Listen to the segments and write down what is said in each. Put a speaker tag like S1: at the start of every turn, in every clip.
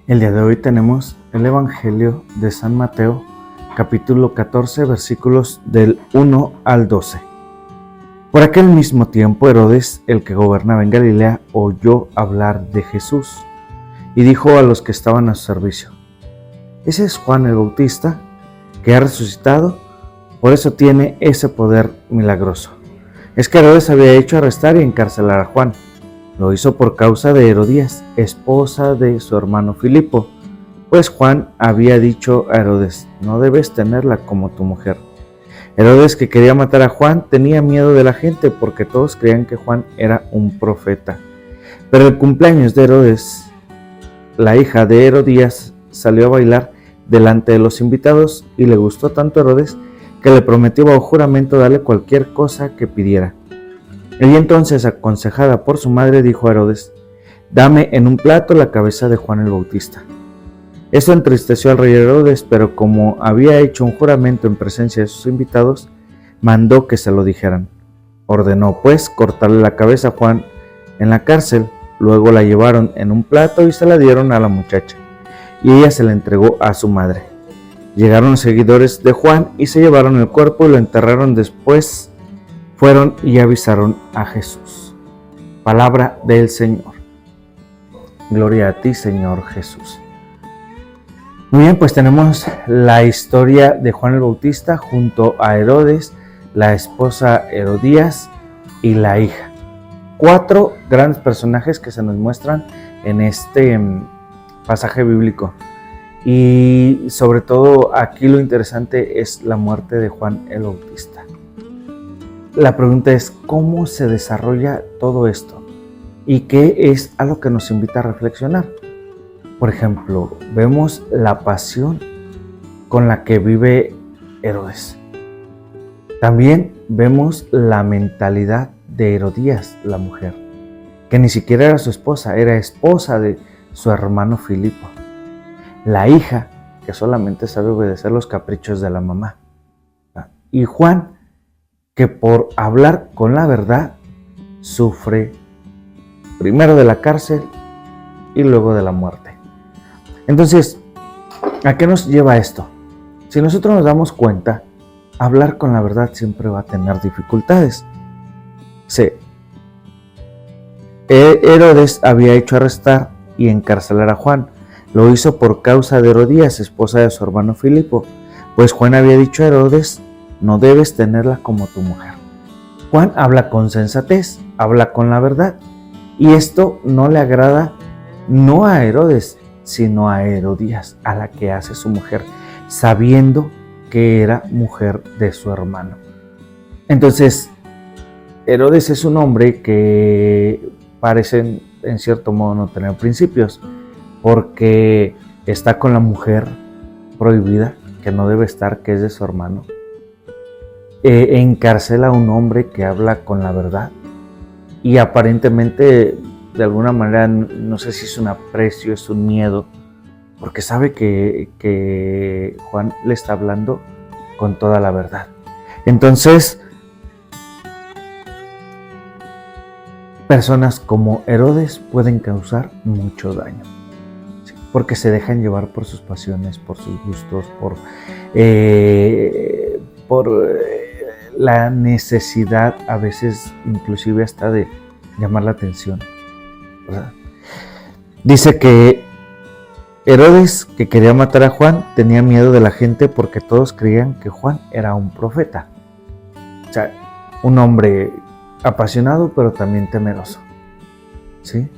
S1: El día de hoy tenemos el Evangelio de San Mateo, capítulo 14, versículos del 1 al 12. Por aquel mismo tiempo, Herodes, el que gobernaba en Galilea, oyó hablar de Jesús y dijo a los que estaban a su servicio: «Ese es Juan el Bautista, que ha resucitado, por eso tiene ese poder milagroso». Es que Herodes había hecho arrestar y encarcelar a Juan. Lo hizo por causa de Herodías, esposa de su hermano Filipo, pues Juan había dicho a Herodes: «No debes tenerla como tu mujer». Herodes, que quería matar a Juan, tenía miedo de la gente porque todos creían que Juan era un profeta. Pero el cumpleaños de Herodes, la hija de Herodías, salió a bailar delante de los invitados y le gustó tanto a Herodes que le prometió bajo juramento darle cualquier cosa que pidiera. Ella entonces, aconsejada por su madre, dijo a Herodes: «Dame en un plato la cabeza de Juan el Bautista». Esto entristeció al rey Herodes, pero como había hecho un juramento en presencia de sus invitados, mandó que se lo dijeran. Ordenó pues cortarle la cabeza a Juan en la cárcel. Luego la llevaron en un plato y se la dieron a la muchacha, y ella se la entregó a su madre. Llegaron los seguidores de Juan y se llevaron el cuerpo y lo enterraron. Después fueron y avisaron a Jesús. Palabra del Señor. Gloria a ti, Señor Jesús. Muy bien, pues tenemos la historia de Juan el Bautista junto a Herodes, la esposa Herodías y la hija. 4 grandes personajes que se nos muestran en este pasaje bíblico. Y sobre todo aquí lo interesante es la muerte de Juan el Bautista. La pregunta es: ¿cómo se desarrolla todo esto? ¿Y qué es a lo que nos invita a reflexionar? Por ejemplo, vemos la pasión con la que vive Herodes. También vemos la mentalidad de Herodías, la mujer, que ni siquiera era su esposa, era esposa de su hermano Filipo. La hija, que solamente sabe obedecer los caprichos de la mamá. Y Juan, que por hablar con la verdad sufre primero de la cárcel y luego de la muerte. Entonces, ¿a qué nos lleva esto? Si nosotros nos damos cuenta, hablar con la verdad siempre va a tener dificultades. Sí. Herodes había hecho arrestar y encarcelar a Juan. Lo hizo por causa de Herodías, esposa de su hermano Filipo, pues Juan había dicho a Herodes: «No debes tenerla como tu mujer». Juan habla con sensatez, habla con la verdad, y esto no le agrada no a Herodes, sino a Herodías, a la que hace su mujer, sabiendo que era mujer de su hermano. Entonces, Herodes es un hombre que parece en cierto modo no tener principios, porque está con la mujer prohibida, que no debe estar, que es de su hermano. Encarcela a un hombre que habla con la verdad, y aparentemente, de alguna manera, no sé si es un aprecio, es un miedo, porque sabe que Juan le está hablando con toda la verdad. Entonces, personas como Herodes pueden causar mucho daño, ¿sí? Porque se dejan llevar por sus pasiones, por sus gustos, por la necesidad, a veces inclusive hasta de llamar la atención, ¿verdad? Dice que Herodes, que quería matar a Juan, tenía miedo de la gente porque todos creían que Juan era un profeta. O sea, un hombre apasionado pero también temeroso, ¿sí?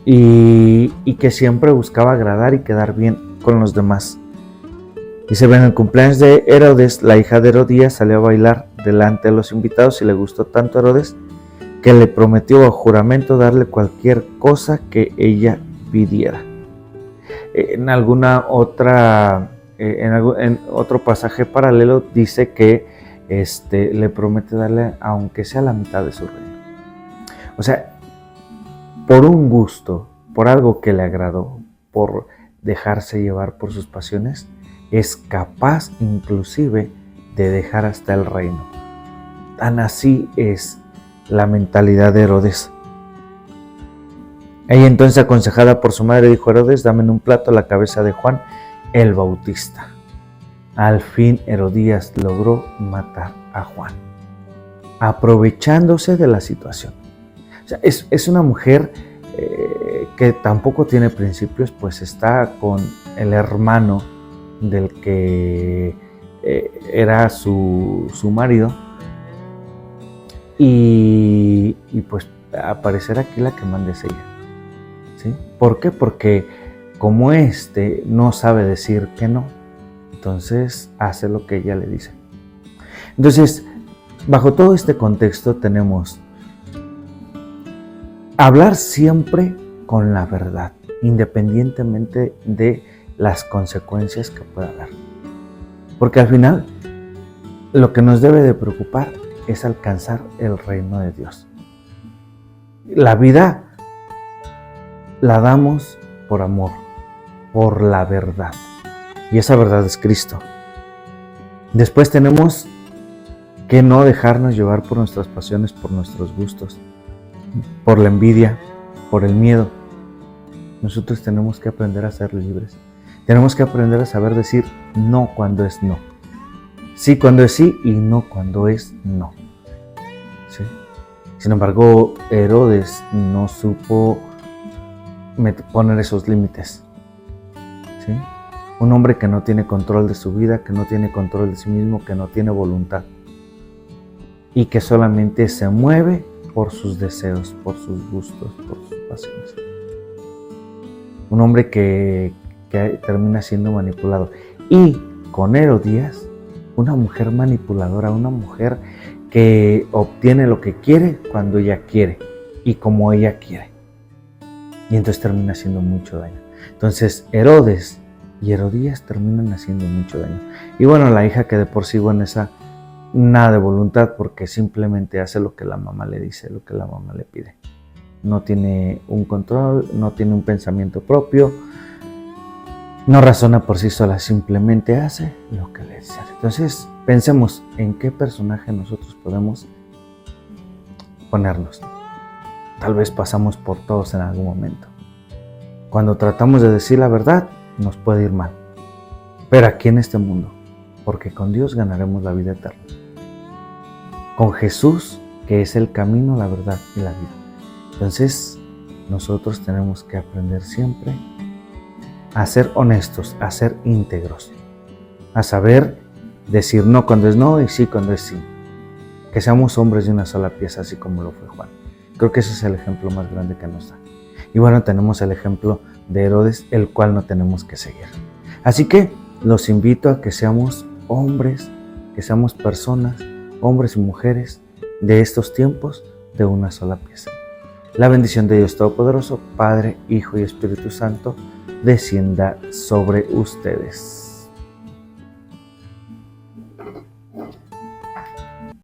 S1: Y que siempre buscaba agradar y quedar bien con los demás. Dice: en el cumpleaños de Herodes, la hija de Herodías salió a bailar delante de los invitados y le gustó tanto a Herodes que le prometió bajo juramento darle cualquier cosa que ella pidiera. En alguna otra, en otro pasaje paralelo dice que le promete darle aunque sea la mitad de su reino. O sea, por un gusto, por algo que le agradó, por dejarse llevar por sus pasiones, es capaz inclusive de dejar hasta el reino. Tan así es la mentalidad de Herodes. Ella entonces, aconsejada por su madre, dijo: Herodes, dame en un plato la cabeza de Juan el Bautista. Al fin Herodías logró matar a Juan, aprovechándose de la situación. O sea, es una mujer que tampoco tiene principios, pues está con el hermano del que era su marido, y pues aparecerá aquí la que manda es ella, ¿sí? ¿Por qué? Porque como no sabe decir que no, entonces hace lo que ella le dice. Entonces, bajo todo este contexto tenemos hablar siempre con la verdad, independientemente de las consecuencias que pueda haber. Porque al final, lo que nos debe de preocupar es alcanzar el reino de Dios. La vida la damos por amor, por la verdad. Y esa verdad es Cristo. Después tenemos que no dejarnos llevar por nuestras pasiones, por nuestros gustos, por la envidia, por el miedo. Nosotros tenemos que aprender a ser libres. Tenemos que aprender a saber decir no cuando es no. Sí cuando es sí y no cuando es no. ¿Sí? Sin embargo, Herodes no supo poner esos límites. ¿Sí? Un hombre que no tiene control de su vida, que no tiene control de sí mismo, que no tiene voluntad y que solamente se mueve por sus deseos, por sus gustos, por sus pasiones. Un hombre que termina siendo manipulado. Y con Herodías, una mujer manipuladora, una mujer que obtiene lo que quiere cuando ella quiere y como ella quiere. Y entonces termina haciendo mucho daño. Entonces Herodes y Herodías terminan haciendo mucho daño. Y bueno, la hija que de por sí, bueno, esa nada de voluntad, porque simplemente hace lo que la mamá le dice, lo que la mamá le pide. No tiene un control, no tiene un pensamiento propio, no razona por sí sola, simplemente hace lo que le dice. Entonces, pensemos en qué personaje nosotros podemos ponernos. Tal vez pasamos por todos en algún momento. Cuando tratamos de decir la verdad, nos puede ir mal. Pero aquí en este mundo, porque con Dios ganaremos la vida eterna. Con Jesús, que es el camino, la verdad y la vida. Entonces, nosotros tenemos que aprender siempre a ser honestos, a ser íntegros, a saber decir no cuando es no y sí cuando es sí. Que seamos hombres de una sola pieza, así como lo fue Juan. Creo que ese es el ejemplo más grande que nos da. Y bueno, tenemos el ejemplo de Herodes, el cual no tenemos que seguir. Así que los invito a que seamos hombres, que seamos personas, hombres y mujeres de estos tiempos de una sola pieza. La bendición de Dios Todopoderoso, Padre, Hijo y Espíritu Santo, descienda sobre ustedes.